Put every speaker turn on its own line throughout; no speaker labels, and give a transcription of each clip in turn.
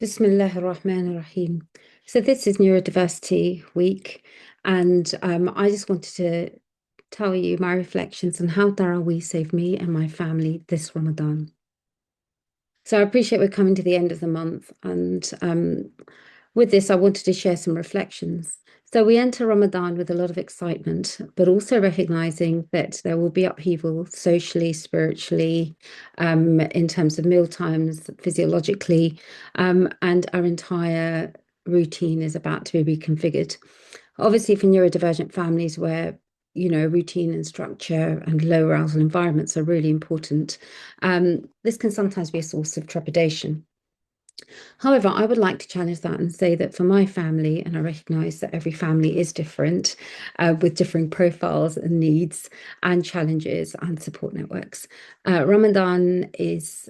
Bismillah ar-Rahman ar-Rahim. So this is Neurodiversity Week, and I just wanted to tell you my reflections on how Taraweeh saved me and my family this Ramadan. So I appreciate we're coming to the end of the month, and with this, I wanted to share some reflections. So we enter Ramadan with a lot of excitement, but also recognizing that there will be upheaval socially, spiritually, in terms of meal times, physiologically, and our entire routine is about to be reconfigured. Obviously, for neurodivergent families where routine and structure and low arousal environments are really important. This can sometimes be a source of trepidation. However, I would like to challenge that and say that for my family, and I recognize that every family is different, with differing profiles and needs and challenges and support networks. Ramadan is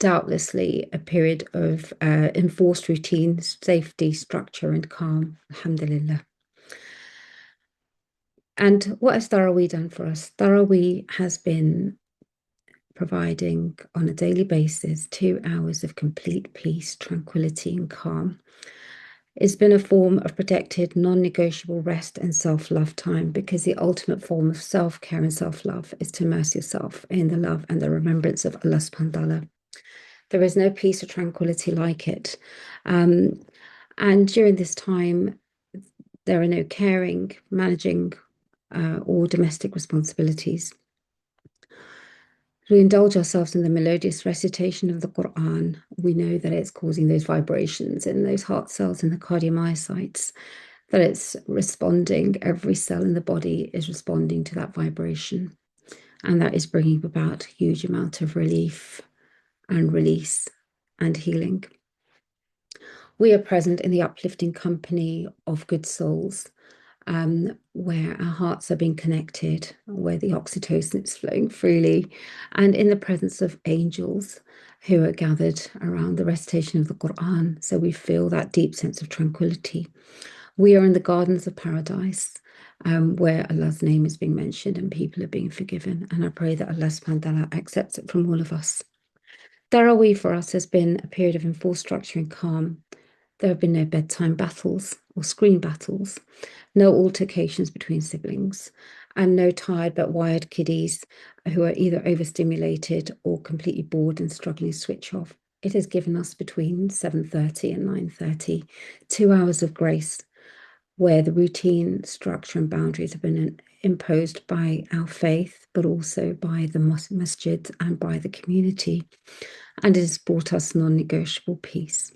doubtlessly a period of enforced routine, safety, structure, and calm. Alhamdulillah. And what has Taraweeh done for us? Taraweeh has been providing on a daily basis 2 hours of complete peace, tranquility, and calm. It's been a form of protected, non negotiable rest and self love time because the ultimate form of self care and self love is to immerse yourself in the love and the remembrance of Allah subhanahu wa ta'ala. There is no peace or tranquility like it. Um, and during this time, there are no caring, managing, or domestic responsibilities. We indulge ourselves in the melodious recitation of the Quran. We know that it's causing those vibrations in those heart cells and the cardiomyocytes, that it's responding, every cell in the body is responding to that vibration. And that is bringing about a huge amount of relief and release and healing. We are present in the uplifting company of good souls, where our hearts are being connected, where the oxytocin is flowing freely, and in the presence of angels who are gathered around the recitation of the Quran. So we feel that deep sense of tranquility. We are in the gardens of paradise, where Allah's name is being mentioned and people are being forgiven. And I pray that Allah subhanahu wa ta'ala accepts it from all of us. Taraweeh for us has been a period of enforced structure and calm. There have been no bedtime battles or screen battles, no altercations between siblings, and no tired but wired kiddies who are either overstimulated or completely bored and struggling to switch off. It has given us between 7:30 and 9:30, 2 hours of grace where the routine, structure, and boundaries have been imposed by our faith, but also by the masjid and by the community. And it has brought us non negotiable peace.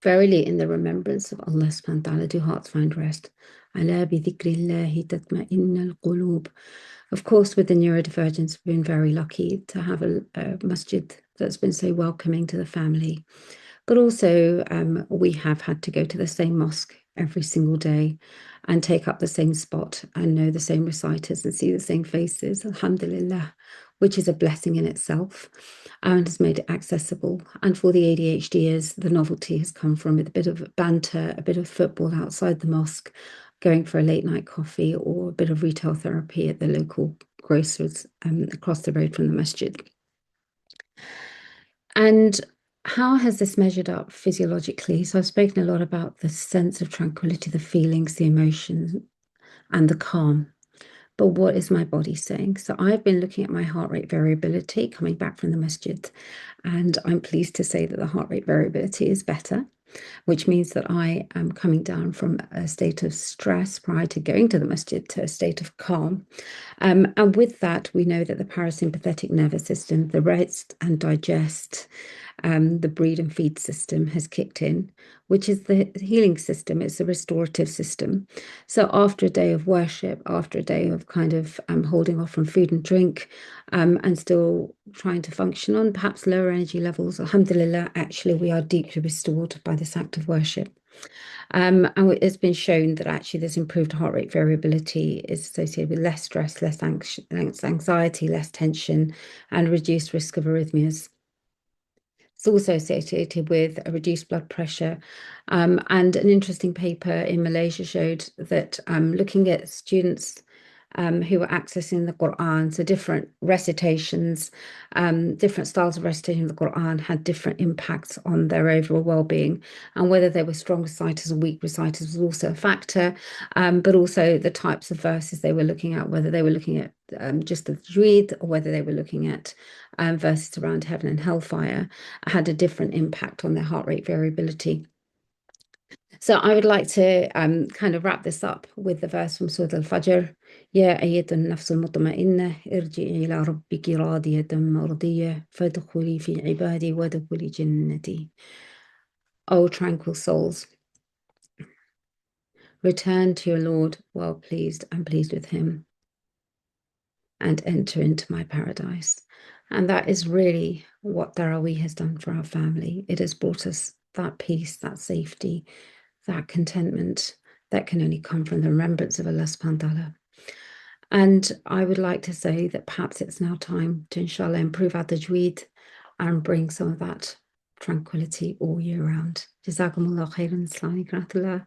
Verily, in the remembrance of Allah subhanahu wa ta'ala do hearts find rest. Ala bi dhikrillahi tatma'innal qulub. Of course, with the neurodivergence, we've been very lucky to have a masjid that's been so welcoming to the family. But also, we have had to go to the same mosque every single day and take up the same spot and know the same reciters and see the same faces, alhamdulillah, which is a blessing in itself and has made it accessible. And for the ADHDers, the novelty has come from a bit of banter, a bit of football outside the mosque, going for a late night coffee, or a bit of retail therapy at the local grocers across the road from the masjid. And how has this measured up physiologically? So I've spoken a lot about the sense of tranquility, the feelings, the emotions, and the calm. But what is my body saying? So I've been looking at my heart rate variability coming back from the masjid, and I'm pleased to say that the heart rate variability is better, which means that I am coming down from a state of stress prior to going to the masjid to a state of calm. And with that, we know that the parasympathetic nervous system, the rest and digest, the breathe and feed system has kicked in, which is the healing system. It's the restorative system. So after a day of worship, after a day of kind of holding off from food and drink, and still trying to function on perhaps lower energy levels, alhamdulillah, actually we are deeply restored by this act of worship. And it's been shown that actually this improved heart rate variability is associated with less stress, less anxiety, less tension, and reduced risk of arrhythmias. It's also associated with a reduced blood pressure. And an interesting paper in Malaysia showed that looking at students who were accessing the Quran. So different recitations, different styles of recitation of the Quran had different impacts on their overall well-being. And whether they were strong reciters or weak reciters was also a factor, but also the types of verses they were looking at, whether they were looking at just the tajweed or whether they were looking at verses around heaven and hellfire, had a different impact on their heart rate variability. So I would like to kind of wrap this up with the verse from Surah Al-Fajr. يا أيتها النفس المطمئنة ارجعي إلى ربك راضية مرضية فادخلي في عبادي وادخلي جنتي. O tranquil souls, return to your Lord well pleased and pleased with him, and enter into my paradise. And that is really what Taraweeh has done for our family. It has brought us that peace, that safety, that contentment that can only come from the remembrance of Allah subhanahu wa ta'ala. And I would like to say that perhaps it's now time to, inshallah, improve our tajweed and bring some of that tranquility all year round. Jazakumullah khairan. Assalamu alaikum.